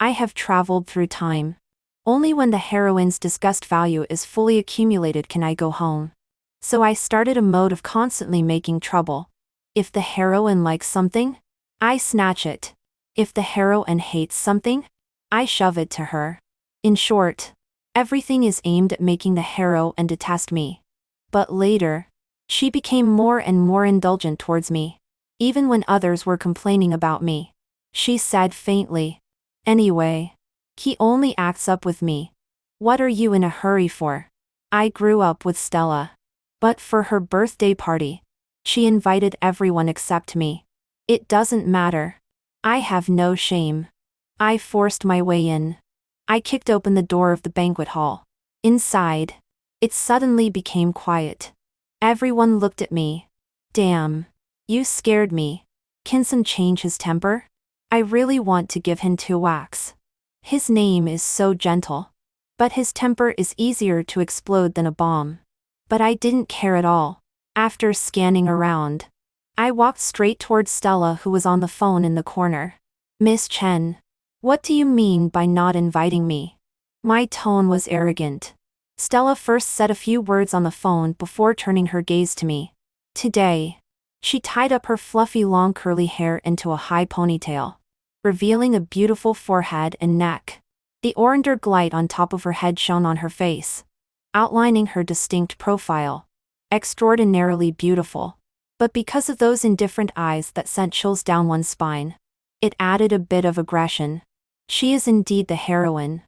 I have traveled through time. Only when the heroine's disgust value is fully accumulated can I go home. So I started a mode of constantly making trouble. If the heroine likes something, I snatch it. If the heroine hates something, I shove it to her. In short, everything is aimed at making the heroine detest me. But later, she became more and more indulgent towards me. Even when others were complaining about me. She said faintly, "Anyway, he only acts up with me. What are you in a hurry for?" I grew up with Stella. But for her birthday party, she invited everyone except me. It doesn't matter. I have no shame. I forced my way in. I kicked open the door of the banquet hall. Inside, it suddenly became quiet. Everyone looked at me. Damn. You scared me. Can some change his temper? I really want to give him 2 whacks. His name is so gentle. But his temper is easier to explode than a bomb. But I didn't care at all. After scanning around, I walked straight towards Stella, who was on the phone in the corner. "Miss Chen, what do you mean by not inviting me?" My tone was arrogant. Stella first said a few words on the phone before turning her gaze to me. Today, she tied up her fluffy long curly hair into a high ponytail, revealing a beautiful forehead and neck. The orange light on top of her head shone on her face, outlining her distinct profile. Extraordinarily beautiful. But because of those indifferent eyes that sent chills down one's spine, it added a bit of aggression. She is indeed the heroine.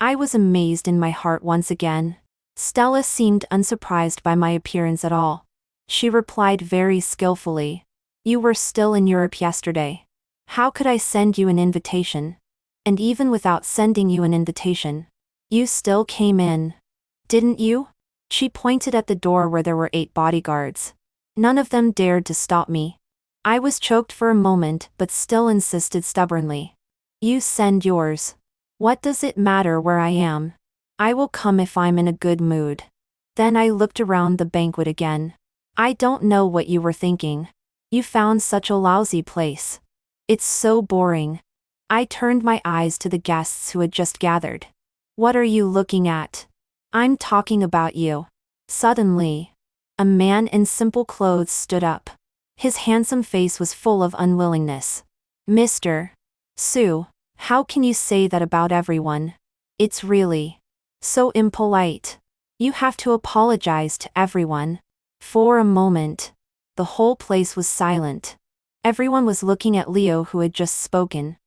I was amazed in my heart once again. Stella seemed unsurprised by my appearance at all. She replied very skillfully, "You were still in Europe yesterday. How could I send you an invitation? And even without sending you an invitation, you still came in. Didn't you?" She pointed at the door where there were 8 bodyguards. None of them dared to stop me. I was choked for a moment but still insisted stubbornly. "You send yours. What does it matter where I am? I will come if I'm in a good mood." Then I looked around the banquet again. "I don't know what you were thinking. You found such a lousy place. It's so boring." I turned my eyes to the guests who had just gathered. "What are you looking at?" "I'm talking about you." Suddenly, a man in simple clothes stood up. His handsome face was full of unwillingness. "Mr. Su, how can you say that about everyone? It's really so impolite. You have to apologize to everyone." For a moment, the whole place was silent. Everyone was looking at Leo, who had just spoken.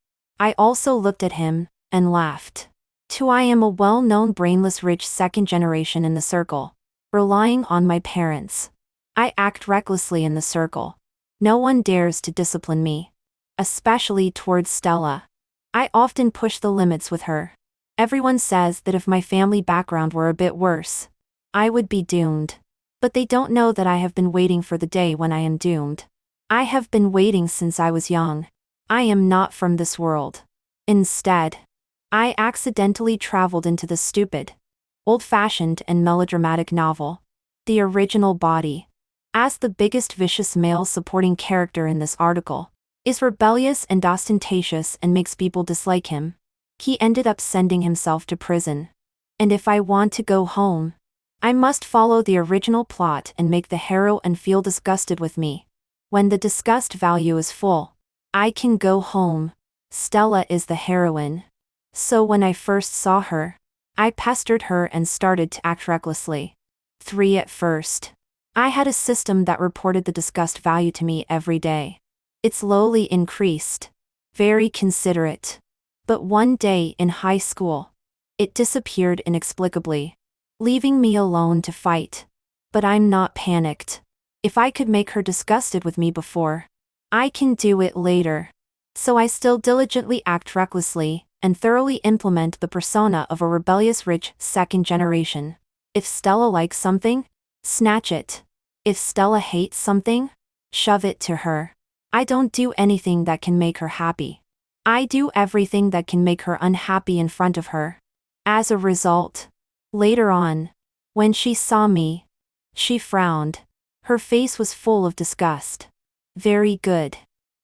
I also looked at him, and laughed. Too, I am a well-known brainless rich second generation in the circle, relying on my parents. I act recklessly in the circle. No one dares to discipline me. Especially towards Stella. I often push the limits with her. Everyone says that if my family background were a bit worse, I would be doomed. But they don't know that I have been waiting for the day when I am doomed. I have been waiting since I was young. I am not from this world. Instead, I accidentally traveled into the stupid, old-fashioned and melodramatic novel, The Original Body. As the biggest vicious male supporting character in this article, is rebellious and ostentatious and makes people dislike him. He ended up sending himself to prison. And if I want to go home, I must follow the original plot and make the heroine feel disgusted with me. When the disgust value is full, I can go home. Stella is the heroine. So when I first saw her, I pestered her and started to act recklessly. 3 At first, I had a system that reported the disgust value to me every day. It slowly increased. Very considerate. But one day in high school, it disappeared inexplicably, leaving me alone to fight. But I'm not panicked. If I could make her disgusted with me before, I can do it later. So I still diligently act recklessly, and thoroughly implement the persona of a rebellious rich second generation. If Stella likes something, snatch it. If Stella hates something, shove it to her. I don't do anything that can make her happy. I do everything that can make her unhappy in front of her. As a result, later on, when she saw me, she frowned. Her face was full of disgust. Very good.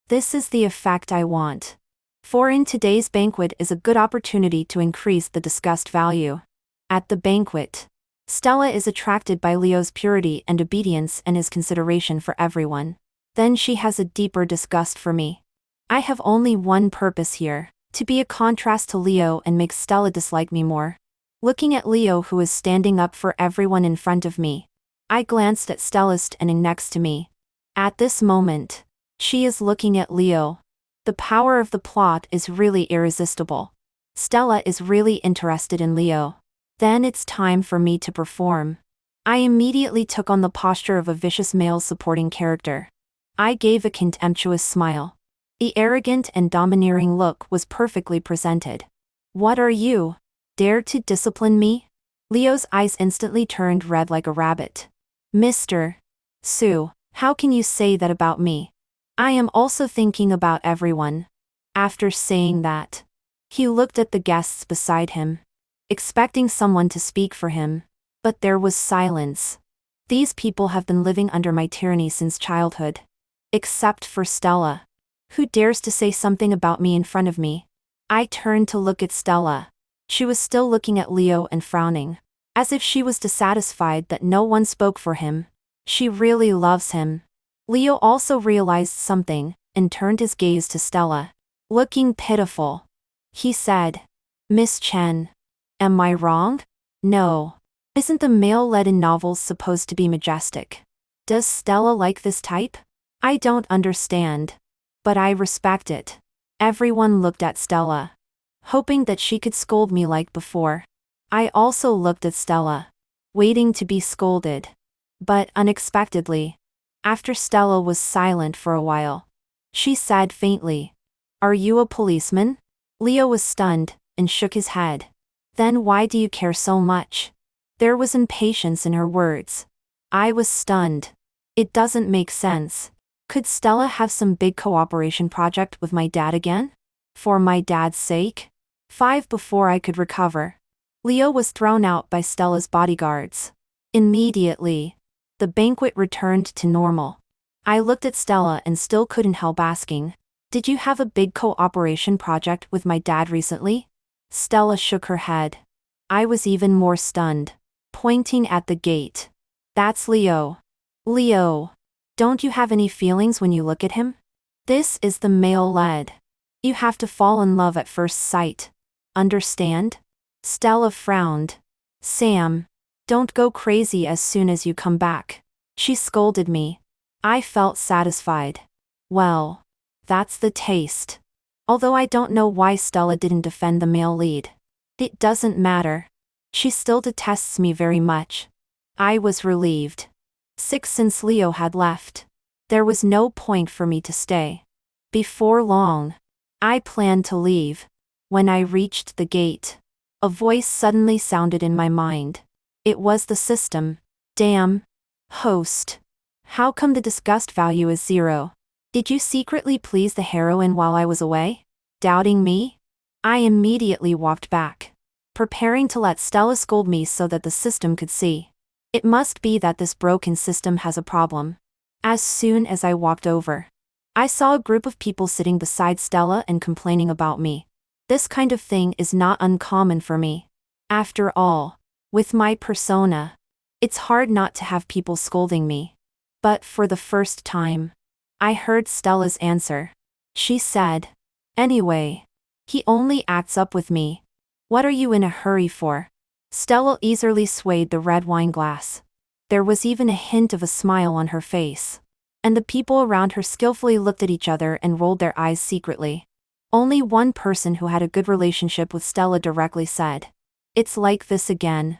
This is the effect I want. For in today's banquet is a good opportunity to increase the disgust value. At the banquet, Stella is attracted by Leo's purity and obedience and his consideration for everyone. Then she has a deeper disgust for me. I have only one purpose here, to be a contrast to Leo and make Stella dislike me more. Looking at Leo, who is standing up for everyone in front of me, I glanced at Stella standing next to me. At this moment, she is looking at Leo. The power of the plot is really irresistible. Stella is really interested in Leo. Then it's time for me to perform. I immediately took on the posture of a vicious male supporting character. I gave a contemptuous smile. The arrogant and domineering look was perfectly presented. What are you? Dare to discipline me? Leo's eyes instantly turned red like a rabbit. Mr. Sue, how can you say that about me? I am also thinking about everyone. After saying that, he looked at the guests beside him, expecting someone to speak for him, but there was silence. These people have been living under my tyranny since childhood. Except for Stella. Who dares to say something about me in front of me? I turned to look at Stella. She was still looking at Leo and frowning, as if she was dissatisfied that no one spoke for him. She really loves him. Leo also realized something, and turned his gaze to Stella. Looking pitiful, he said, Miss Chen. Am I wrong? No. Isn't the male led in novels supposed to be majestic? Does Stella like this type? I don't understand. But I respect it. Everyone looked at Stella, hoping that she could scold me like before. I also looked at Stella, waiting to be scolded. But unexpectedly, after Stella was silent for a while, she said faintly, Are you a policeman? Leo was stunned, and shook his head. Then why do you care so much? There was impatience in her words. I was stunned. It doesn't make sense. Could Stella have some big cooperation project with my dad again? For my dad's sake? 5 before I could recover. Leo was thrown out by Stella's bodyguards. Immediately, the banquet returned to normal. I looked at Stella and still couldn't help asking, Did you have a big cooperation project with my dad recently? Stella shook her head. I was even more stunned, pointing at the gate. That's Leo. Leo. Don't you have any feelings when you look at him? This is the male lead. You have to fall in love at first sight. Understand? Stella frowned. Sam, don't go crazy as soon as you come back. She scolded me. I felt satisfied. Well, that's the taste. Although I don't know why Stella didn't defend the male lead. It doesn't matter. She still detests me very much. I was relieved. Since Leo had left, there was no point for me to stay. Before long, I planned to leave. When I reached the gate, a voice suddenly sounded in my mind. It was the system. Damn. Host. How come the disgust value is 0? Did you secretly please the heroine while I was away? Doubting me? I immediately walked back, preparing to let Stella scold me so that the system could see. It must be that this broken system has a problem. As soon as I walked over, I saw a group of people sitting beside Stella and complaining about me. This kind of thing is not uncommon for me. After all, with my persona, it's hard not to have people scolding me. But for the first time, I heard Stella's answer. She said, Anyway, he only acts up with me. What are you in a hurry for? Stella easily swayed the red wine glass. There was even a hint of a smile on her face. And the people around her skillfully looked at each other and rolled their eyes secretly. Only one person who had a good relationship with Stella directly said, It's like this again.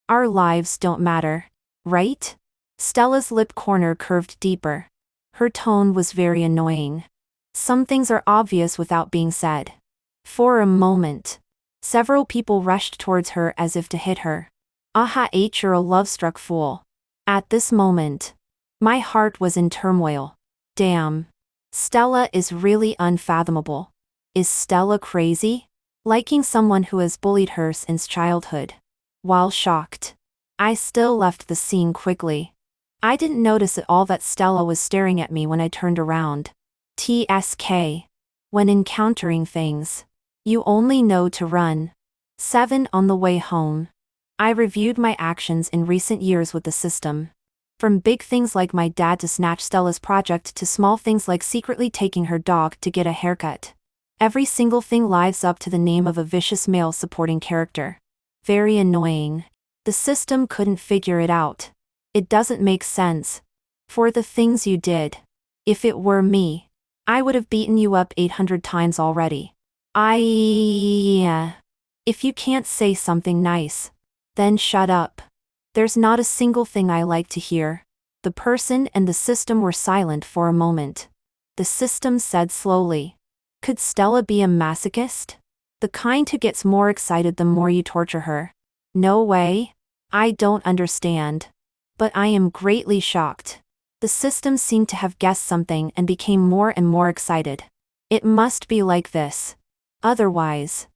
Our lives don't matter, right? Stella's lip corner curved deeper. Her tone was very annoying. Some things are obvious without being said. For a moment, several people rushed towards her as if to hit her. Aha, you're a love-struck fool. At this moment, my heart was in turmoil. Damn. Stella is really unfathomable. Is Stella crazy? Liking someone who has bullied her since childhood. While shocked, I still left the scene quickly. I didn't notice at all that Stella was staring at me when I turned around. TSK. When encountering things, you only know to run. 7. On the way home, I reviewed my actions in recent years with the system. From big things like my dad to snatch Stella's project to small things like secretly taking her dog to get a haircut. Every single thing lives up to the name of a vicious male supporting character. Very annoying. The system couldn't figure it out. It doesn't make sense. For the things you did. If it were me, I would have beaten you up 800 times already. If you can't say something nice, then shut up. There's not a single thing I like to hear. The person and the system were silent for a moment. The system said slowly, "Could Stella be a masochist? The kind who gets more excited the more you torture her?" No way. I don't understand. But I am greatly shocked. The system seemed to have guessed something and became more and more excited. It must be like this. Otherwise,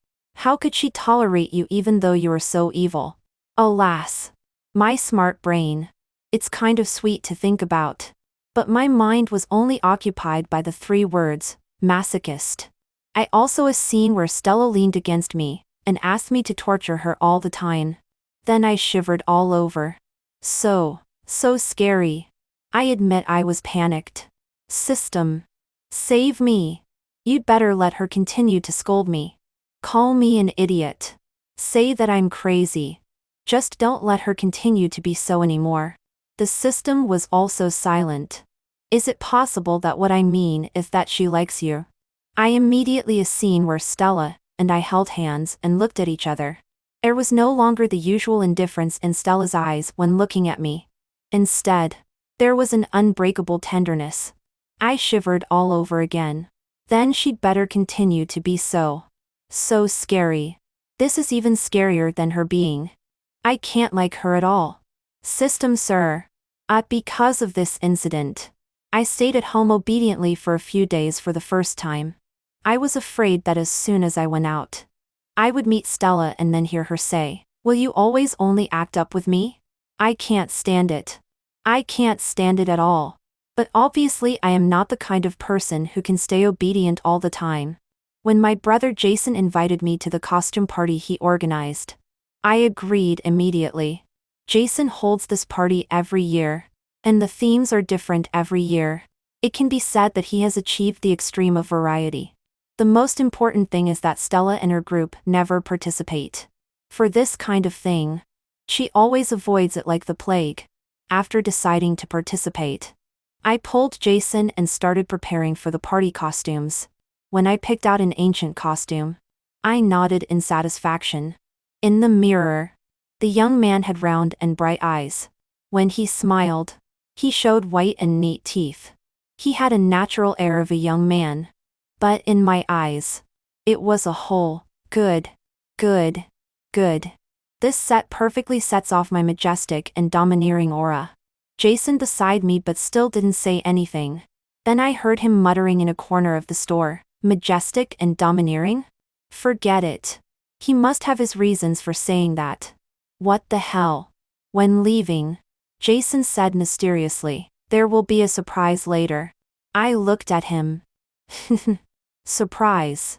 how could she tolerate you even though you are so evil? Alas. My smart brain. It's kind of sweet to think about. But my mind was only occupied by the 3 words, masochist. I also a scene where Stella leaned against me and asked me to torture her all the time. Then I shivered all over. So scary. I admit I was panicked. System. Save me. You'd better let her continue to scold me. Call me an idiot. Say that I'm crazy. Just don't let her continue to be so anymore. The system was also silent. Is it possible that what I mean is that she likes you? I immediately a scene where Stella and I held hands and looked at each other. There was no longer the usual indifference in Stella's eyes when looking at me. Instead, there was an unbreakable tenderness. I shivered all over again. Then she'd better continue to be so scary. This is even scarier than her being. I can't like her at all. System sir. Because of this incident, I stayed at home obediently for a few days for the first time. I was afraid that as soon as I went out, I would meet Stella and then hear her say, "Will you always only act up with me?" I can't stand it. I can't stand it at all. But obviously I am not the kind of person who can stay obedient all the time. When my brother Jason invited me to the costume party he organized, I agreed immediately. Jason holds this party every year, and the themes are different every year. It can be said that he has achieved the extreme of variety. The most important thing is that Stella and her group never participate. For this kind of thing, she always avoids it like the plague. After deciding to participate, I pulled Jason and started preparing for the party costumes. When I picked out an ancient costume, I nodded in satisfaction. In the mirror, the young man had round and bright eyes. When he smiled, he showed white and neat teeth. He had a natural air of a young man. But in my eyes, it was a whole, good. This set perfectly sets off my majestic and domineering aura. Jason beside me but still didn't say anything. Then I heard him muttering in a corner of the store, "Majestic and domineering? Forget it. He must have his reasons for saying that. What the hell?" When leaving, Jason said mysteriously, "There will be a surprise later." I looked at him. Surprise.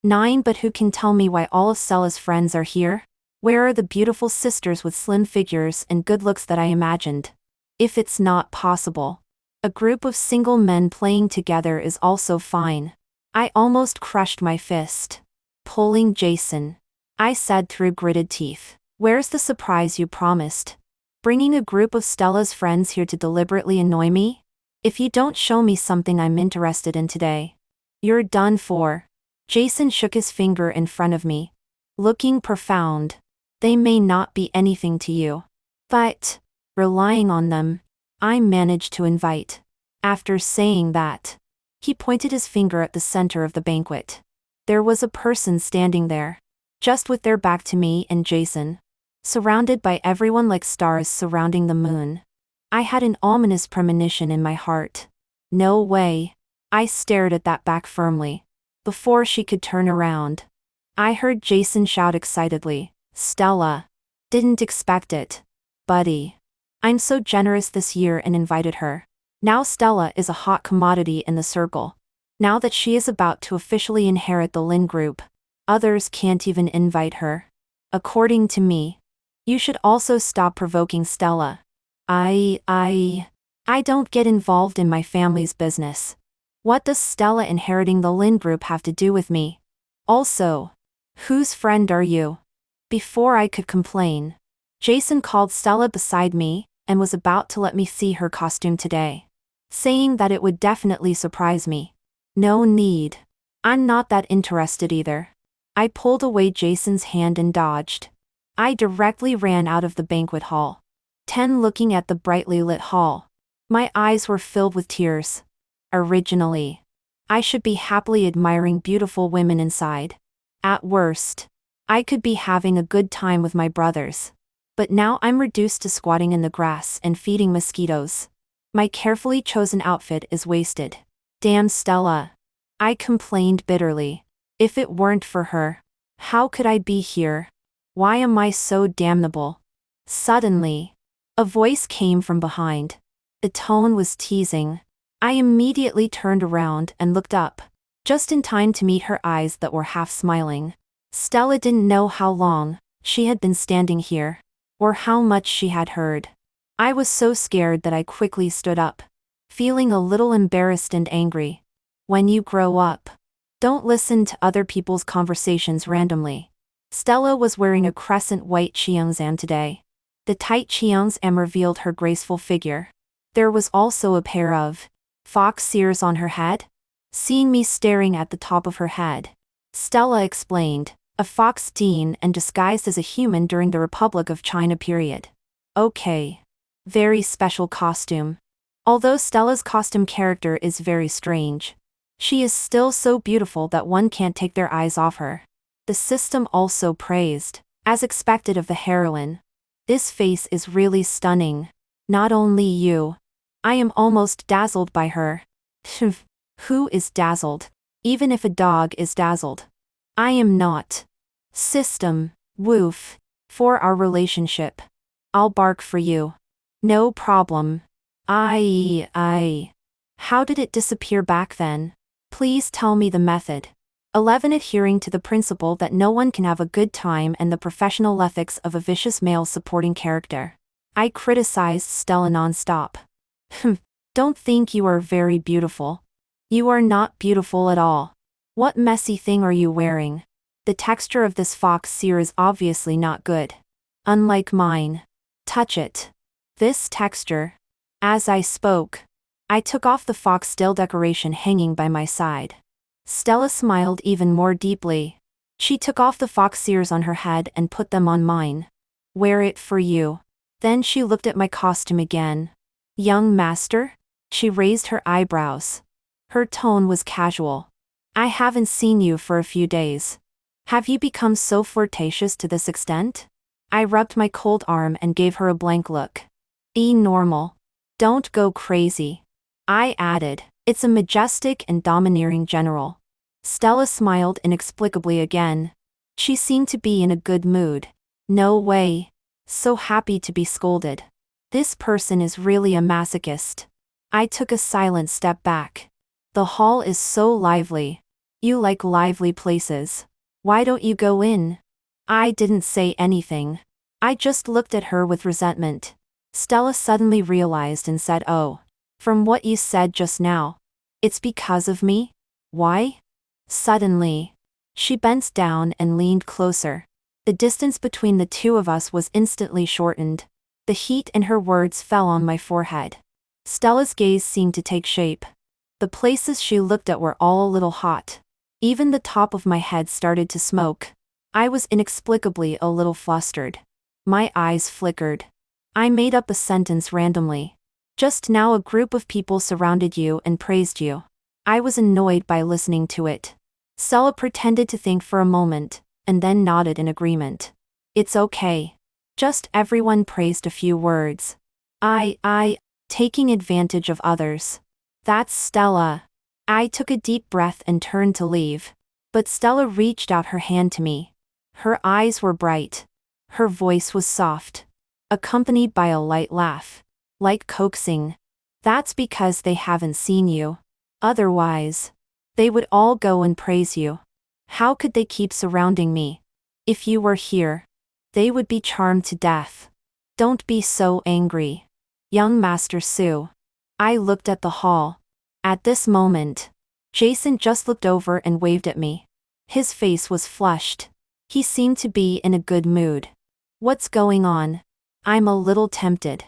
9. But who can tell me why all of Stella's friends are here? Where are the beautiful sisters with slim figures and good looks that I imagined? If it's not possible, a group of single men playing together is also fine. I almost crushed my fist. Pulling Jason, I said through gritted teeth, "Where's the surprise you promised? Bringing a group of Stella's friends here to deliberately annoy me? If you don't show me something I'm interested in today, you're done for." Jason shook his finger in front of me, looking profound. "They may not be anything to you, but, relying on them, I managed to invite." After saying that, he pointed his finger at the center of the banquet. There was a person standing there, just with their back to me and Jason, surrounded by everyone like stars surrounding the moon. I had an ominous premonition in my heart. No way. I stared at that back firmly. Before she could turn around, I heard Jason shout excitedly, "Stella! Didn't expect it. Buddy. I'm so generous this year and invited her. Now Stella is a hot commodity in the circle." Now that she is about to officially inherit the Lin Group, others can't even invite her. According to me, you should also stop provoking Stella. I don't get involved in my family's business. What does Stella inheriting the Lin Group have to do with me? Also, whose friend are you? Before I could complain, Jason called Stella beside me and was about to let me see her costume today, saying that it would definitely surprise me. No need. I'm not that interested either. I pulled away Jason's hand and dodged. I directly ran out of the banquet hall. Looking at the brightly lit hall, my eyes were filled with tears. Originally, I should be happily admiring beautiful women inside. At worst, I could be having a good time with my brothers. But now I'm reduced to squatting in the grass and feeding mosquitoes. My carefully chosen outfit is wasted. Damn Stella. I complained bitterly. If it weren't for her, how could I be here? Why am I so damnable? Suddenly, a voice came from behind. The tone was teasing. I immediately turned around and looked up, just in time to meet her eyes that were half smiling. Stella didn't know how long she had been standing here, or how much she had heard. I was so scared that I quickly stood up, feeling a little embarrassed and angry. When you grow up, don't listen to other people's conversations randomly. Stella was wearing a crescent white cheongsam today. The tight cheongsam revealed her graceful figure. There was also a pair of fox ears on her head. Seeing me staring at the top of her head, Stella explained, a fox dean and disguised as a human during the Republic of China period. Okay. Very special costume. Although Stella's costume character is very strange, she is still so beautiful that one can't take their eyes off her. The system also praised, as expected of the heroine. This face is really stunning. Not only you. I am almost dazzled by her. Who is dazzled? Even if a dog is dazzled. I am not. System, woof. For our relationship. I'll bark for you. No problem. How did it disappear back then? Please tell me the method. 11. Adhering to the principle that no one can have a good time and the professional ethics of a vicious male supporting character. I criticized Stella non-stop. Don't think you are very beautiful. You are not beautiful at all. What messy thing are you wearing? The texture of this fox ear is obviously not good. Unlike mine. Touch it. This texture. As I spoke, I took off the foxtail decoration hanging by my side. Stella smiled even more deeply. She took off the fox ears on her head and put them on mine. Wear it for you. Then she looked at my costume again. Young master? She raised her eyebrows. Her tone was casual. I haven't seen you for a few days. Have you become so flirtatious to this extent? I rubbed my cold arm and gave her a blank look. Be normal. Don't go crazy. I added, it's a majestic and domineering general. Stella smiled inexplicably again. She seemed to be in a good mood. No way. So happy to be scolded. This person is really a masochist. I took a silent step back. The hall is so lively. You like lively places. Why don't you go in? I didn't say anything. I just looked at her with resentment. Stella suddenly realized and said, "Oh. From what you said just now. It's because of me? Why?" Suddenly, she bent down and leaned closer. The distance between the two of us was instantly shortened. The heat in her words fell on my forehead. Stella's gaze seemed to take shape. The places she looked at were all a little hot. Even the top of my head started to smoke. I was inexplicably a little flustered. My eyes flickered. I made up a sentence randomly. Just now a group of people surrounded you and praised you. I was annoyed by listening to it. Stella pretended to think for a moment, and then nodded in agreement. It's okay. Just everyone praised a few words. Taking advantage of others. That's Stella. I took a deep breath and turned to leave. But Stella reached out her hand to me. Her eyes were bright. Her voice was soft, accompanied by a light laugh. Like coaxing. That's because they haven't seen you. Otherwise, They would all go and praise you. How could they keep surrounding me? If you were here, they would be charmed to death. Don't be so angry. Young Master Su. I looked at the hall. At this moment, Jason just looked over and waved at me. His face was flushed. He seemed to be in a good mood. What's going on? I'm a little tempted.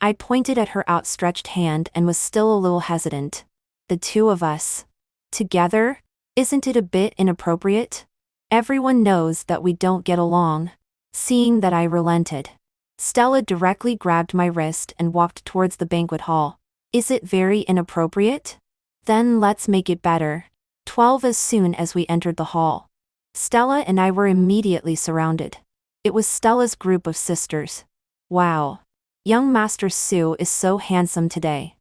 I pointed at her outstretched hand and was still a little hesitant. The two of us. Together? Isn't it a bit inappropriate? Everyone knows that we don't get along. Seeing that I relented, Stella directly grabbed my wrist and walked towards the banquet hall. Is it very inappropriate? Then let's make it better. 12 As soon as we entered the hall, Stella and I were immediately surrounded. It was Stella's group of sisters. Wow. Young Master Su is so handsome today.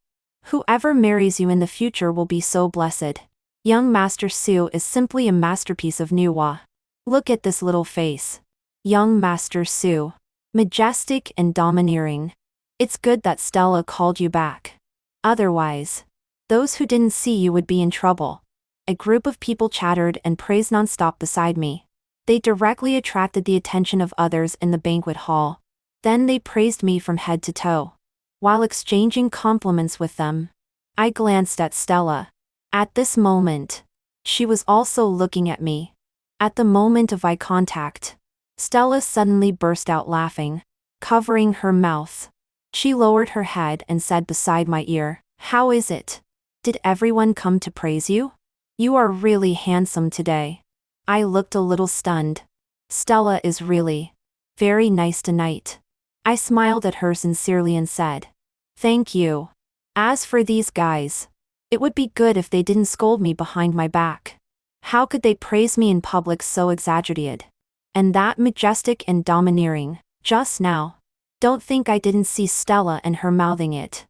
Whoever marries you in the future will be so blessed. Young Master Su is simply a masterpiece of nuwa. Look at this little face. Young Master Su. Majestic and domineering. It's good that Stella called you back. Otherwise, those who didn't see you would be in trouble. A group of people chattered and praised non-stop beside me. They directly attracted the attention of others in the banquet hall. Then they praised me from head to toe. While exchanging compliments with them, I glanced at Stella. At this moment, she was also looking at me. At the moment of eye contact, Stella suddenly burst out laughing, covering her mouth. She lowered her head and said beside my ear, "How is it? Did everyone come to praise you? You are really handsome today." I looked a little stunned. Stella is really very nice tonight. I smiled at her sincerely and said, "Thank you. As for these guys, it would be good if they didn't scold me behind my back. How could they praise me in public so exaggerated? And that majestic and domineering, just now. Don't think I didn't see Stella and her mouthing it."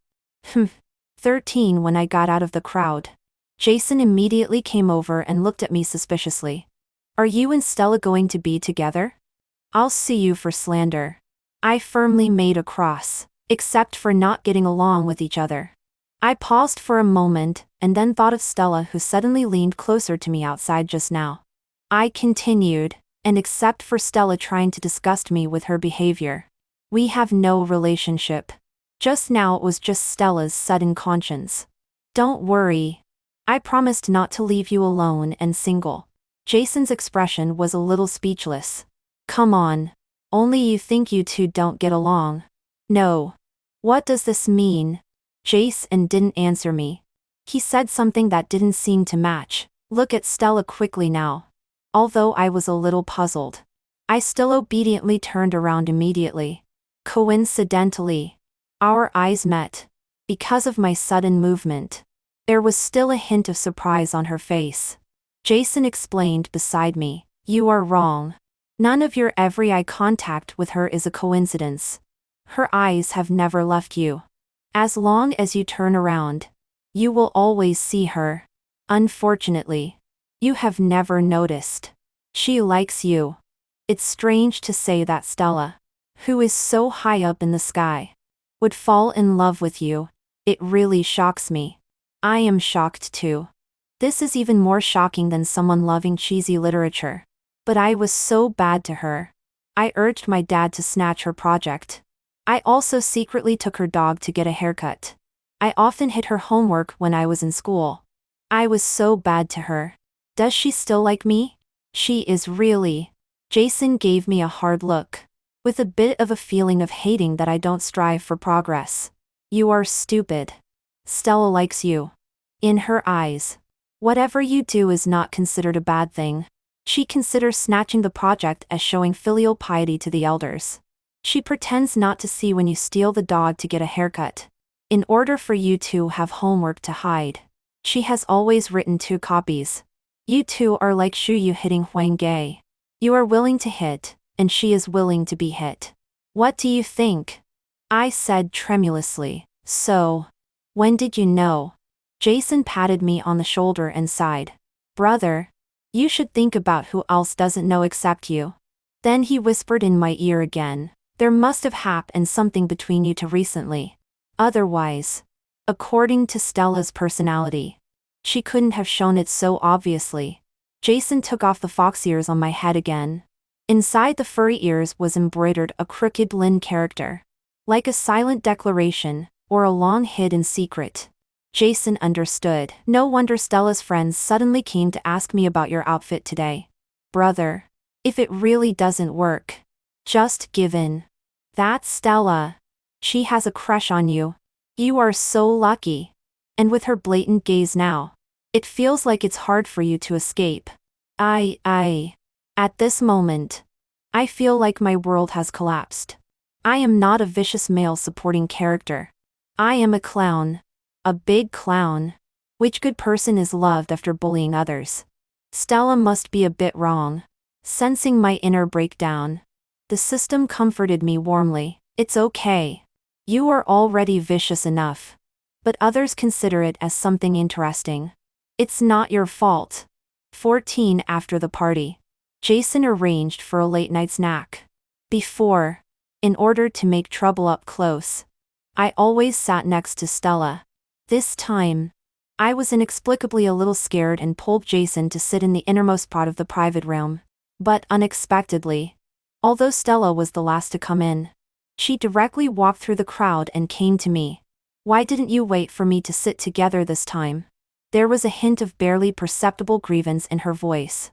13 When I got out of the crowd, Jason immediately came over and looked at me suspiciously. "Are you and Stella going to be together? I'll sue you for slander." I firmly made a cross, except for not getting along with each other. I paused for a moment and then thought of Stella, who suddenly leaned closer to me outside just now. I continued, and except for Stella trying to disgust me with her behavior, we have no relationship. Just now it was just Stella's sudden conscience. Don't worry. I promised not to leave you alone and single. Jason's expression was a little speechless. Come on. Only you think you two don't get along. No. What does this mean? Jason didn't answer me. He said something that didn't seem to match. Look at Stella quickly now. Although I was a little puzzled, I still obediently turned around immediately. Coincidentally, our eyes met. Because of my sudden movement, there was still a hint of surprise on her face. Jason explained beside me, "You are wrong. None of your every eye contact with her is a coincidence. Her eyes have never left you. As long as you turn around, you will always see her. Unfortunately, you have never noticed. She likes you. It's strange to say that Stella, who is so high up in the sky, would fall in love with you. It really shocks me. I am shocked too. This is even more shocking than someone loving cheesy literature. But I was so bad to her. I urged my dad to snatch her project. I also secretly took her dog to get a haircut. I often hid her homework when I was in school. I was so bad to her. Does she still like me? She is really." Jason gave me a hard look, with a bit of a feeling of hating that I don't strive for progress. "You are stupid. Stella likes you. In her eyes, whatever you do is not considered a bad thing. She considers snatching the project as showing filial piety to the elders. She pretends not to see when you steal the dog to get a haircut. In order for you to have homework to hide, she has always written 2 copies. You two are like Shuyu hitting Huang Gai. You are willing to hit, and she is willing to be hit. What do you think?" I said tremulously. "So, when did you know?" Jason patted me on the shoulder and sighed. "Brother, you should think about who else doesn't know except you." Then he whispered in my ear again, "There must have happened something between you two recently. Otherwise, according to Stella's personality, She couldn't have shown it so obviously. Jason took off the fox ears on my head again. Inside the furry ears was embroidered a crooked Lin character. Like a silent declaration, or a long hidden secret. Jason understood. No wonder Stella's friends suddenly came to ask me about your outfit today. Brother. If it really doesn't work. Just give in. That's Stella. She has a crush on you. You are so lucky. And with her blatant gaze now, it feels like it's hard for you to escape. At this moment, I feel like my world has collapsed. I am not a vicious male supporting character. I am a clown. A big clown. Which good person is loved after bullying others? Stella must be a bit wrong. Sensing my inner breakdown, the system comforted me warmly. It's okay. You are already vicious enough. But others consider it as something interesting. It's not your fault. 14 After the party, Jason arranged for a late-night snack. Before, in order to make trouble up close, I always sat next to Stella. This time, I was inexplicably a little scared and pulled Jason to sit in the innermost part of the private room. But unexpectedly, although Stella was the last to come in, she directly walked through the crowd and came to me. Why didn't you wait for me to sit together this time? There was a hint of barely perceptible grievance in her voice.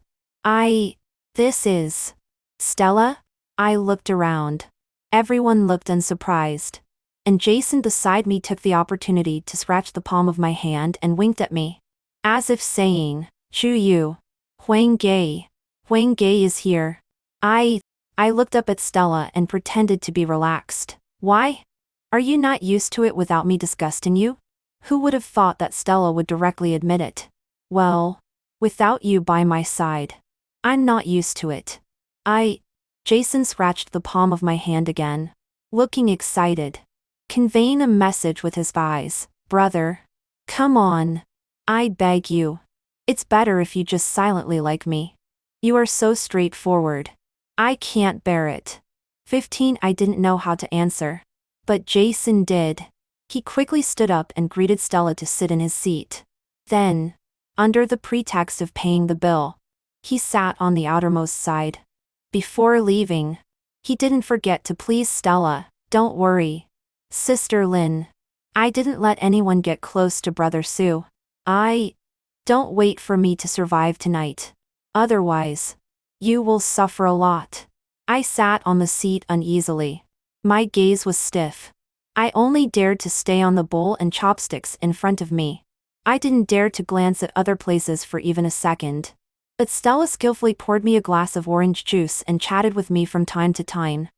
This is... Stella? I looked around. Everyone looked unsurprised. And Jason beside me took the opportunity to scratch the palm of my hand and winked at me. As if saying, Chu Yu. Huang Gei. Huang Gei is here. I looked up at Stella and pretended to be relaxed. Why? Are you not used to it without me disgusting you? Who would have thought that Stella would directly admit it? Well, without you by my side, I'm not used to it. Jason scratched the palm of my hand again, looking excited, conveying a message with his eyes. Brother, come on. I beg you. It's better if you just silently like me. You are so straightforward. I can't bear it. 15 I didn't know how to answer. But Jason did. He quickly stood up and greeted Stella to sit in his seat. Then, under the pretext of paying the bill, he sat on the outermost side. Before leaving, he didn't forget to please Stella. Don't worry, Sister Lin. I didn't let anyone get close to Brother Sue. Don't wait for me to survive tonight. Otherwise, you will suffer a lot. I sat on the seat uneasily. My gaze was stiff. I only dared to stay on the bowl and chopsticks in front of me. I didn't dare to glance at other places for even a second. But Stella skillfully poured me a glass of orange juice and chatted with me from time to time.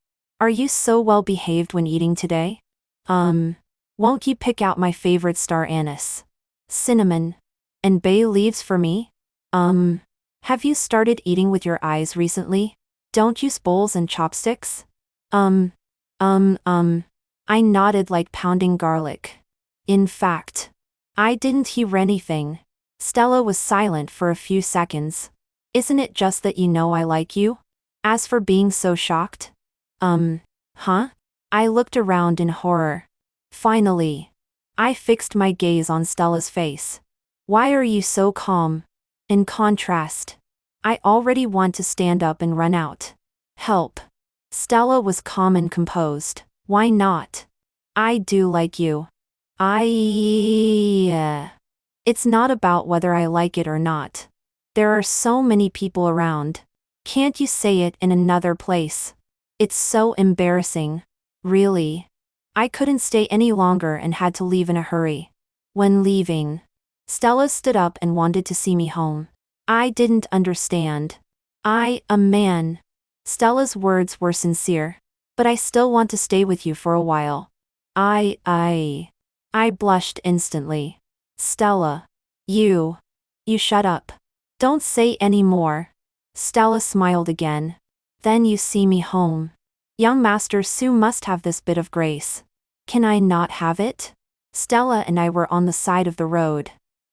Are you so well behaved when eating today? Won't you pick out my favorite star anise, cinnamon, and bay leaves for me? Have you started eating with your eyes recently? Don't use bowls and chopsticks? I nodded like pounding garlic. In fact, I didn't hear anything. Stella was silent for a few seconds. Isn't it just that you know I like you? As for being so shocked? Huh? I looked around in horror. Finally, I fixed my gaze on Stella's face. Why are you so calm? In contrast, I already want to stand up and run out. Help. Stella was calm and composed. Why not? I do like you. It's not about whether I like it or not. There are so many people around. Can't you say it in another place? It's so embarrassing. Really. I couldn't stay any longer and had to leave in a hurry. When leaving, Stella stood up and wanted to see me home. I didn't understand. A man. Stella's words were sincere. But I still want to stay with you for a while. I blushed instantly. Stella. You shut up. Don't say any more. Stella smiled again. Then you see me home. Young Master Sue must have this bit of grace. Can I not have it? Stella and I were on the side of the road.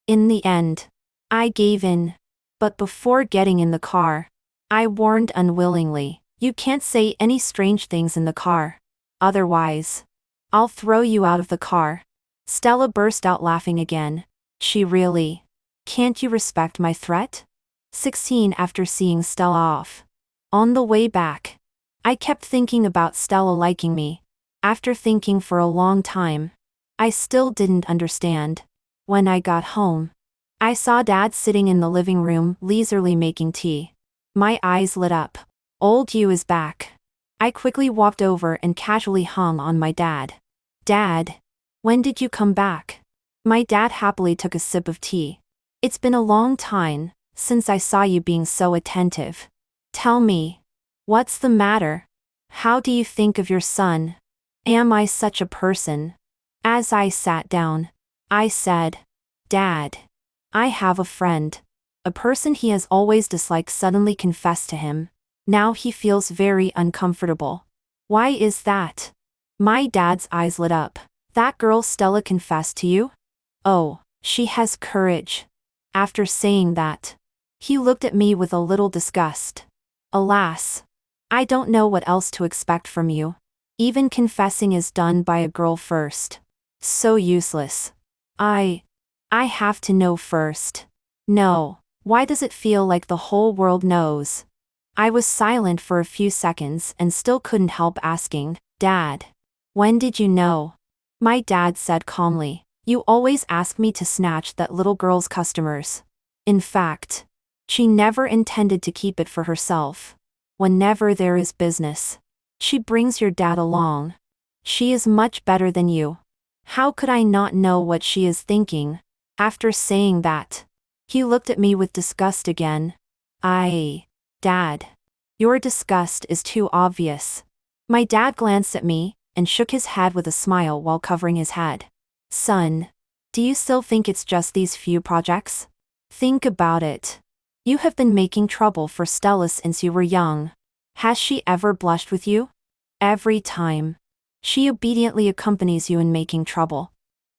In the end, I gave in. But before getting in the car, I warned unwillingly. You can't say any strange things in the car. Otherwise, I'll throw you out of the car. Stella burst out laughing again. She really Can't you respect my threat? 16 After seeing Stella off. On the way back, I kept thinking about Stella liking me. After thinking for a long time, I still didn't understand. When I got home, I saw Dad sitting in the living room, leisurely making tea. My eyes lit up. Old you is back. I quickly walked over and casually hung on my dad. Dad, when did you come back? My dad happily took a sip of tea. It's been a long time since I saw you being so attentive. Tell me, what's the matter? How do you think of your son? Am I such a person? As I sat down, I said, Dad, I have a friend. A person he has always disliked suddenly confessed to him. Now he feels very uncomfortable. Why is that? My dad's eyes lit up. That girl Stella confessed to you? Oh, she has courage. After saying that, he looked at me with a little disgust. Alas, I don't know what else to expect from you. Even confessing is done by a girl first. So useless. I have to know first. No, why does it feel like the whole world knows? I was silent for a few seconds and still couldn't help asking, Dad, when did you know? My dad said calmly, you always ask me to snatch that little girl's customers. In fact, she never intended to keep it for herself. Whenever there is business, she brings your dad along. She is much better than you. How could I not know what she is thinking? After saying that, he looked at me with disgust again. Dad, your disgust is too obvious. My dad glanced at me and shook his head with a smile while covering his head. Son, do you still think it's just these few projects? Think about it. You have been making trouble for Stella since you were young. Has she ever blushed with you? Every time. She obediently accompanies you in making trouble.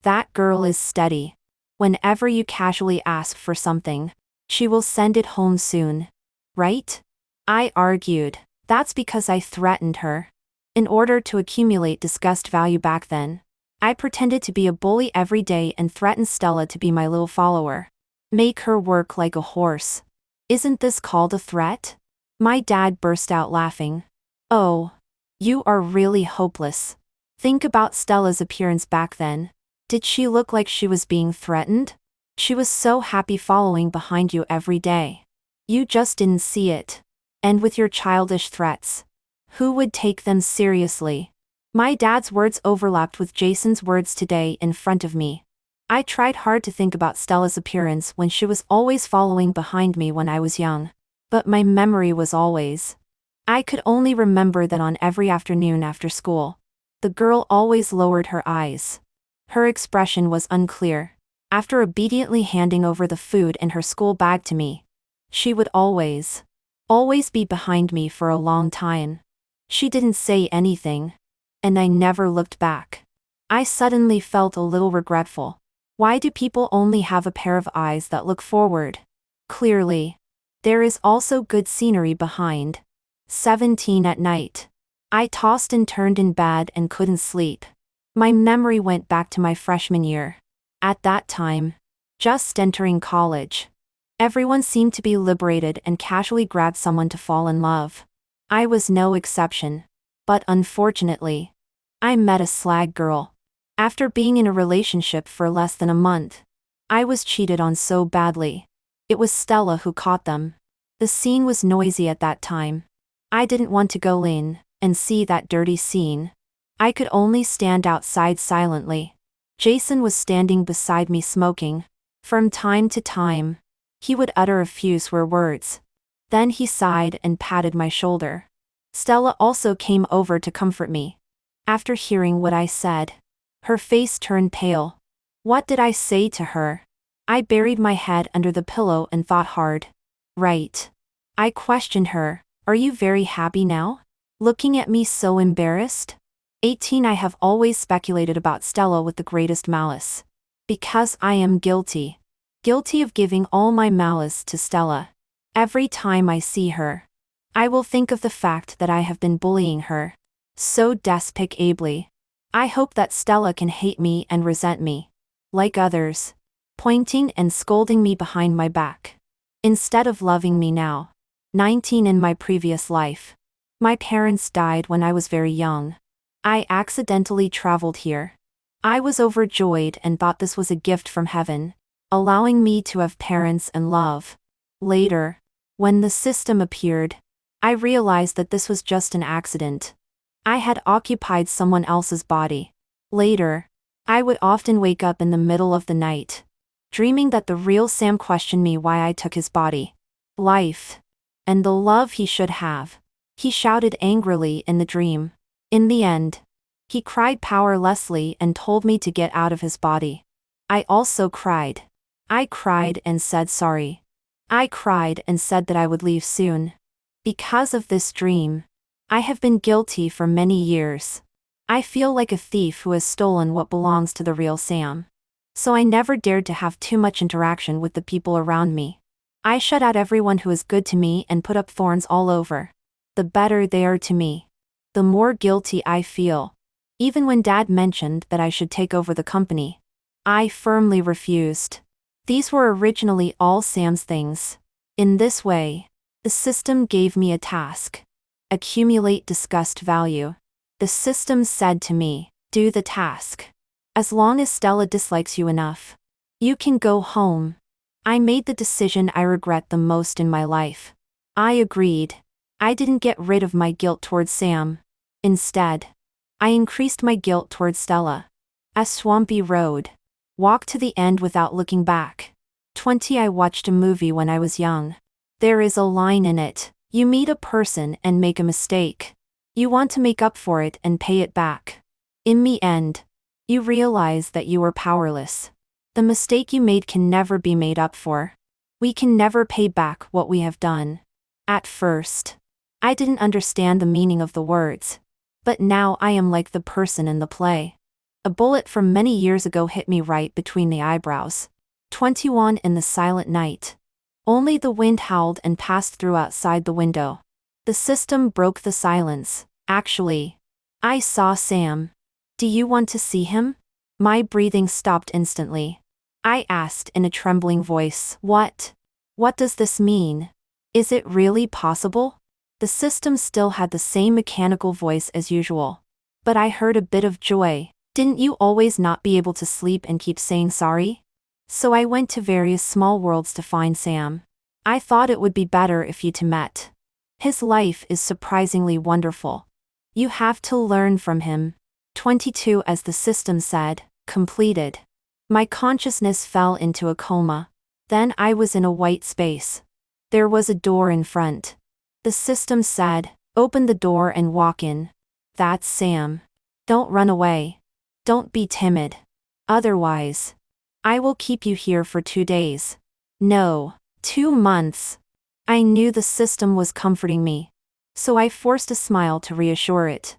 That girl is steady. Whenever you casually ask for something, she will send it home soon. Right? I argued. That's because I threatened her. In order to accumulate disgust value back then, I pretended to be a bully every day and threatened Stella to be my little follower. Make her work like a horse. Isn't this called a threat? My dad burst out laughing. Oh, you are really hopeless. Think about Stella's appearance back then. Did she look like she was being threatened? She was so happy following behind you every day. You just didn't see it. And with your childish threats, who would take them seriously? My dad's words overlapped with Jason's words today in front of me. I tried hard to think about Stella's appearance when she was always following behind me when I was young. But my memory was always. I could only remember that on every afternoon after school, the girl always lowered her eyes. Her expression was unclear. After obediently handing over the food and her school bag to me, she would always be behind me for a long time. She didn't say anything, and I never looked back. I suddenly felt a little regretful. Why do people only have a pair of eyes that look forward? Clearly, there is also good scenery behind. 17 At night, I tossed and turned in bed and couldn't sleep. My memory went back to my freshman year. At that time, just entering college, everyone seemed to be liberated and casually grabbed someone to fall in love. I was no exception. But unfortunately, I met a slag girl. After being in a relationship for less than a month, I was cheated on so badly. It was Stella who caught them. The scene was noisy at that time. I didn't want to go in and see that dirty scene. I could only stand outside silently. Jason was standing beside me smoking. From time to time, he would utter a few swear words. Then he sighed and patted my shoulder. Stella also came over to comfort me. After hearing what I said, her face turned pale. What did I say to her? I buried my head under the pillow and thought hard. Right. I questioned her, are you very happy now? Looking at me so embarrassed? 18 I have always speculated about Stella with the greatest malice. Because I am guilty. Guilty of giving all my malice to Stella. Every time I see her, I will think of the fact that I have been bullying her. So despicably. I hope that Stella can hate me and resent me. Like others. pointing and scolding me behind my back. Instead of loving me now. 19 in my previous life. My parents died when I was very young. I accidentally traveled here. I was overjoyed and thought this was a gift from heaven, allowing me to have parents and love. Later, when the system appeared, I realized that this was just an accident. I had occupied someone else's body. Later, I would often wake up in the middle of the night, dreaming that the real Sam questioned me why I took his body, life, and the love he should have. He shouted angrily in the dream. In the end, he cried powerlessly and told me to get out of his body. I also cried. I cried and said sorry. I cried and said that I would leave soon. Because of this dream, I have been guilty for many years. I feel like a thief who has stolen what belongs to the real Sam. So I never dared to have too much interaction with the people around me. I shut out everyone who is good to me and put up thorns all over. The better they are to me, the more guilty I feel. Even when Dad mentioned that I should take over the company, I firmly refused. These were originally all Sam's things. In this way, the system gave me a task. Accumulate disgust value. The system said to me, do the task. As long as Stella dislikes you enough, you can go home. I made the decision I regret the most in my life. I agreed. I didn't get rid of my guilt towards Sam. Instead, I increased my guilt towards Stella. A swampy road. Walk to the end without looking back. 20 I watched a movie when I was young. There is a line in it. You meet a person and make a mistake. You want to make up for it and pay it back. In the end, you realize that you were powerless. The mistake you made can never be made up for. We can never pay back what we have done. At first, I didn't understand the meaning of the words. But now I am like the person in the play. A bullet from many years ago hit me right between the eyebrows. 21 in the silent night. Only the wind howled and passed through outside the window. The system broke the silence. Actually, I saw Sam. Do you want to see him? My breathing stopped instantly. I asked in a trembling voice, what? What does this mean? Is it really possible? The system still had the same mechanical voice as usual. But I heard a bit of joy. Didn't you always not be able to sleep and keep saying sorry? So I went to various small worlds to find Sam. I thought it would be better if you two met. His life is surprisingly wonderful. You have to learn from him. 22 as the system said, completed. My consciousness fell into a coma. Then I was in a white space. There was a door in front. The system said, open the door and walk in. That's Sam. Don't run away. Don't be timid. Otherwise, I will keep you here for 2 days. No, 2 months. I knew the system was comforting me. So I forced a smile to reassure it.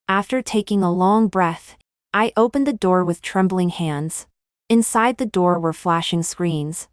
After taking a long breath, I opened the door with trembling hands. Inside the door were flashing screens.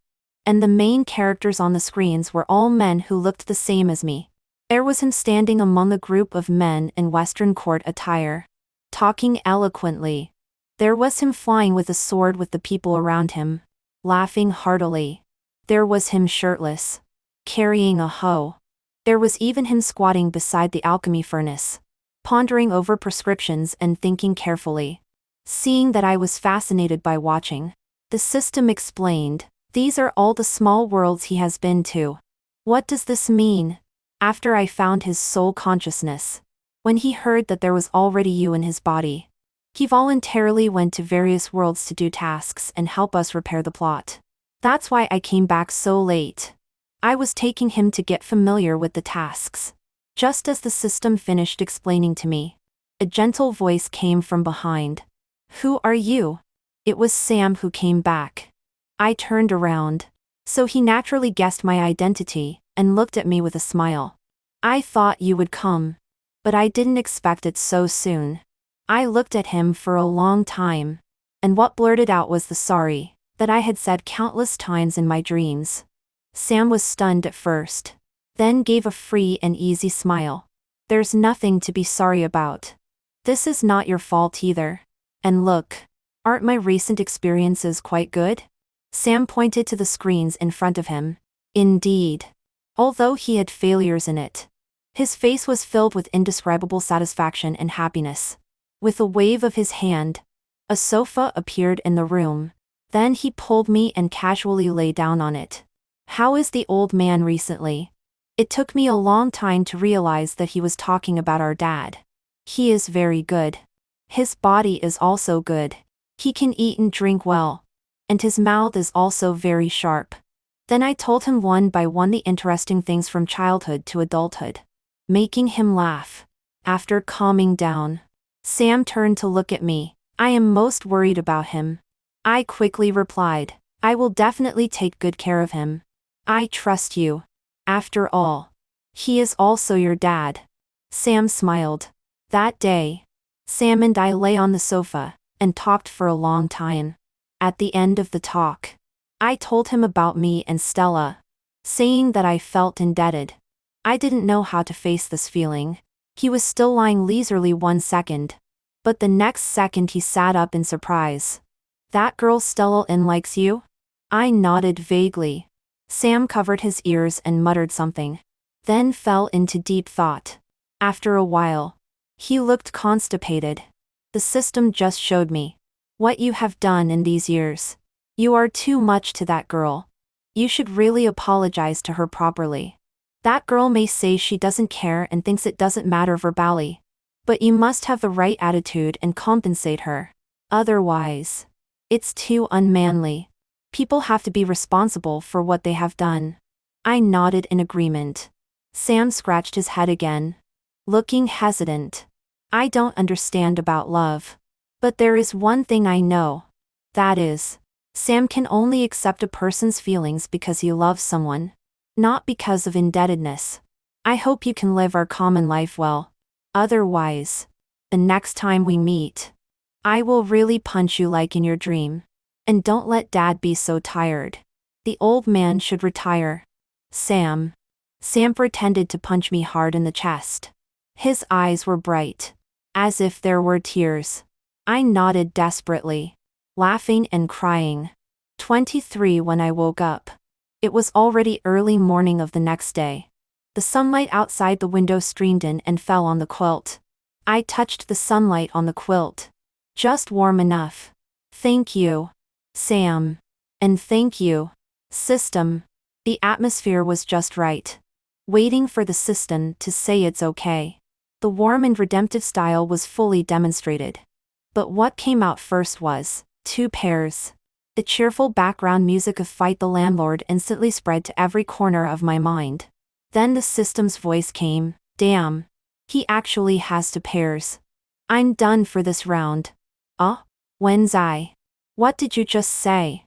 And the main characters on the screens were all men who looked the same as me. There was him standing among a group of men in Western court attire, talking eloquently. There was him flying with a sword with the people around him, laughing heartily. There was him shirtless, carrying a hoe. There was even him squatting beside the alchemy furnace, pondering over prescriptions and thinking carefully. Seeing that I was fascinated by watching, the system explained, these are all the small worlds he has been to. What does this mean? After I found his soul consciousness, when he heard that there was already you in his body, he voluntarily went to various worlds to do tasks and help us repair the plot. That's why I came back so late. I was taking him to get familiar with the tasks. Just as the system finished explaining to me, a gentle voice came from behind. Who are you? It was Sam who came back. I turned around. So he naturally guessed my identity and looked at me with a smile. I thought you would come. But I didn't expect it so soon. I looked at him for a long time. And what blurted out was the sorry that I had said countless times in my dreams. Sam was stunned at first, then gave a free and easy smile. There's nothing to be sorry about. This is not your fault either. And look, aren't my recent experiences quite good? Sam pointed to the screens in front of him. Indeed. Although he had failures in it, his face was filled with indescribable satisfaction and happiness. With a wave of his hand, a sofa appeared in the room. Then he pulled me and casually lay down on it. How is the old man recently? It took me a long time to realize that he was talking about our dad. He is very good. His body is also good. He can eat and drink well. And his mouth is also very sharp. Then I told him one by one the interesting things from childhood to adulthood, making him laugh. After calming down, Sam turned to look at me. I am most worried about him. I quickly replied, I will definitely take good care of him. I trust you. After all, he is also your dad. Sam smiled. That day, Sam and I lay on the sofa and talked for a long time. At the end of the talk, I told him about me and Stella, saying that I felt indebted. I didn't know how to face this feeling. He was still lying leisurely 1 second, but the next second he sat up in surprise. That girl Stella likes you? I nodded vaguely. Sam covered his ears and muttered something, then fell into deep thought. After a while, he looked constipated. The system just showed me what you have done in these years. You are too much to that girl. You should really apologize to her properly. That girl may say she doesn't care and thinks it doesn't matter verbally, but you must have the right attitude and compensate her. Otherwise, it's too unmanly. People have to be responsible for what they have done. I nodded in agreement. Sam scratched his head again, looking hesitant. I don't understand about love. But there is one thing I know. That is, Sam can only accept a person's feelings because he loves someone, not because of indebtedness. I hope you can live our common life well. Otherwise, the next time we meet, I will really punch you like in your dream. And don't let Dad be so tired. The old man should retire. Sam. Sam pretended to punch me hard in the chest. His eyes were bright, as if there were tears. I nodded desperately, laughing and crying. 23 When I woke up, it was already early morning of the next day. The sunlight outside the window streamed in and fell on the quilt. I touched the sunlight on the quilt. Just warm enough. Thank you, Sam. And thank you, system. The atmosphere was just right. Waiting for the system to say it's okay. The warm and redemptive style was fully demonstrated. But what came out first was 2 pairs. The cheerful background music of Fight the Landlord instantly spread to every corner of my mind. Then the system's voice came. Damn. He actually has 2 pairs. I'm done for this round. When's I? What did you just say?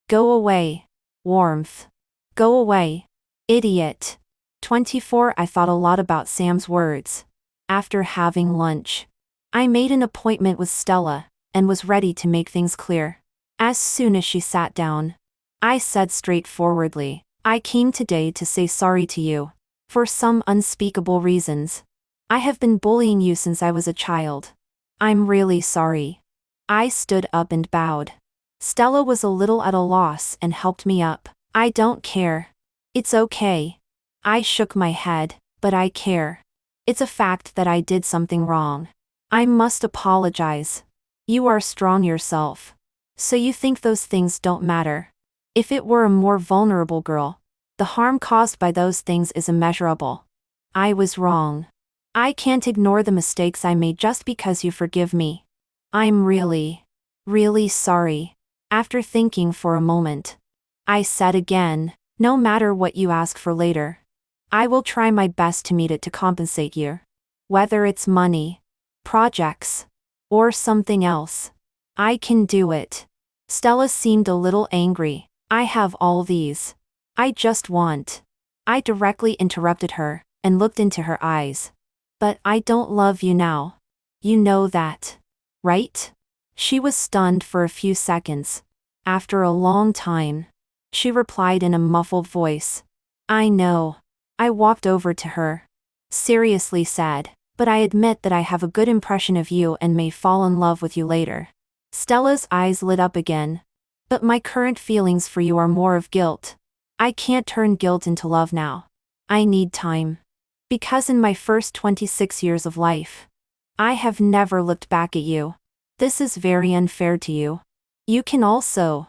Go away. Warmth. Go away. Idiot. 24 I thought a lot about Sam's words. After having lunch, I made an appointment with Stella, and was ready to make things clear. As soon as she sat down, I said straightforwardly, I came today to say sorry to you. For some unspeakable reasons. I have been bullying you since I was a child. I'm really sorry. I stood up and bowed. Stella was a little at a loss and helped me up. I don't care. It's okay. I shook my head, but I care. It's a fact that I did something wrong. I must apologize. You are strong yourself. So you think those things don't matter. If it were a more vulnerable girl, the harm caused by those things is immeasurable. I was wrong. I can't ignore the mistakes I made just because you forgive me. I'm really, really sorry. After thinking for a moment, I said again, no matter what you ask for later, I will try my best to meet it to compensate you. Whether it's money, projects, or something else, I can do it. Stella seemed a little angry. I have all these. I just want. I directly interrupted her and looked into her eyes. But I don't love you now. You know that, right? She was stunned for a few seconds. After a long time, she replied in a muffled voice. I know. I walked over to her. Seriously said, but I admit that I have a good impression of you and may fall in love with you later. Stella's eyes lit up again. But my current feelings for you are more of guilt. I can't turn guilt into love now. I need time. Because in my first 26 years of life, I have never looked back at you. This is very unfair to you. You can also.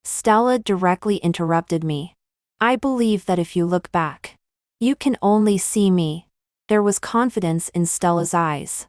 Stella directly interrupted me. I believe that if you look back, you can only see me. There was confidence in Stella's eyes.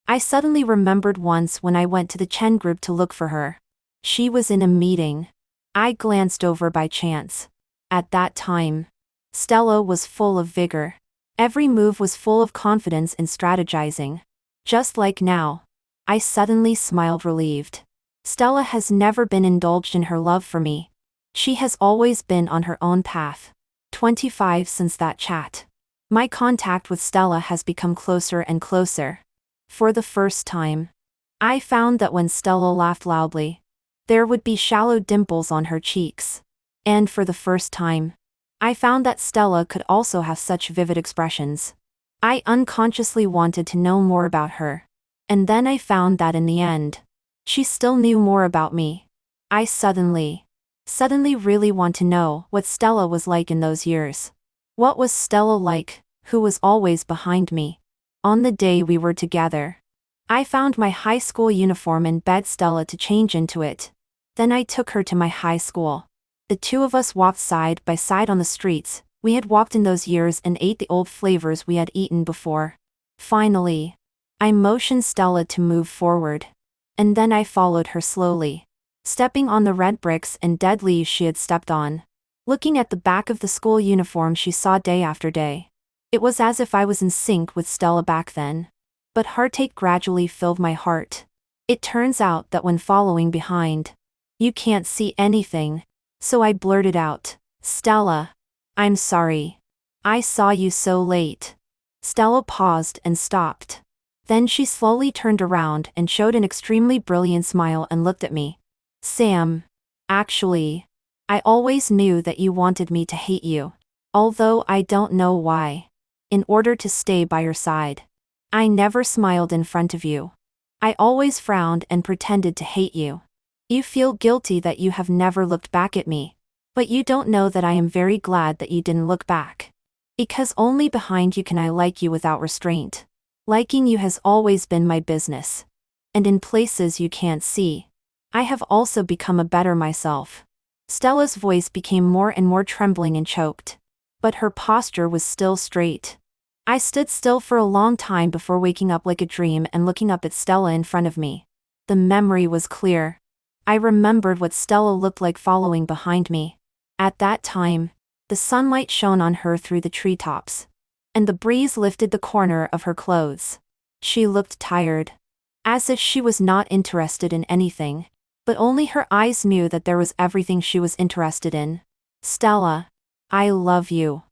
I suddenly remembered once when I went to the Chen group to look for her. She was in a meeting. I glanced over by chance. At that time, Stella was full of vigor. Every move was full of confidence and strategizing. Just like now. I suddenly smiled relieved. Stella has never been indulged in her love for me. She has always been on her own path. 25 since that chat. My contact with Stella has become closer and closer. For the first time, I found that when Stella laughed loudly, there would be shallow dimples on her cheeks. And for the first time, I found that Stella could also have such vivid expressions. I unconsciously wanted to know more about her. And then I found that in the end, she still knew more about me. I suddenly really want to know what Stella was like in those years. What was Stella like, who was always behind me? On the day we were together, I found my high school uniform and begged Stella to change into it. Then I took her to my high school. The two of us walked side by side on the streets we had walked in those years and ate the old flavors we had eaten before. Finally, I motioned Stella to move forward. And then I followed her slowly, stepping on the red bricks and dead leaves she had stepped on, looking at the back of the school uniform she saw day after day. It was as if I was in sync with Stella back then. But heartache gradually filled my heart. It turns out that when following behind, you can't see anything. So I blurted out, "Stella, I'm sorry. I saw you so late." Stella paused and stopped. Then she slowly turned around and showed an extremely brilliant smile and looked at me. "Sam, actually, I always knew that you wanted me to hate you. Although I don't know why. In order to stay by your side. I never smiled in front of you. I always frowned and pretended to hate you. You feel guilty that you have never looked back at me. But you don't know that I am very glad that you didn't look back. Because only behind you can I like you without restraint. Liking you has always been my business. And in places you can't see, I have also become a better myself." Stella's voice became more and more trembling and choked. But her posture was still straight. I stood still for a long time before waking up like a dream and looking up at Stella in front of me. The memory was clear. I remembered what Stella looked like following behind me. At that time, the sunlight shone on her through the treetops, and the breeze lifted the corner of her clothes. She looked tired, as if she was not interested in anything, but only her eyes knew that there was everything she was interested in. "Stella, I love you."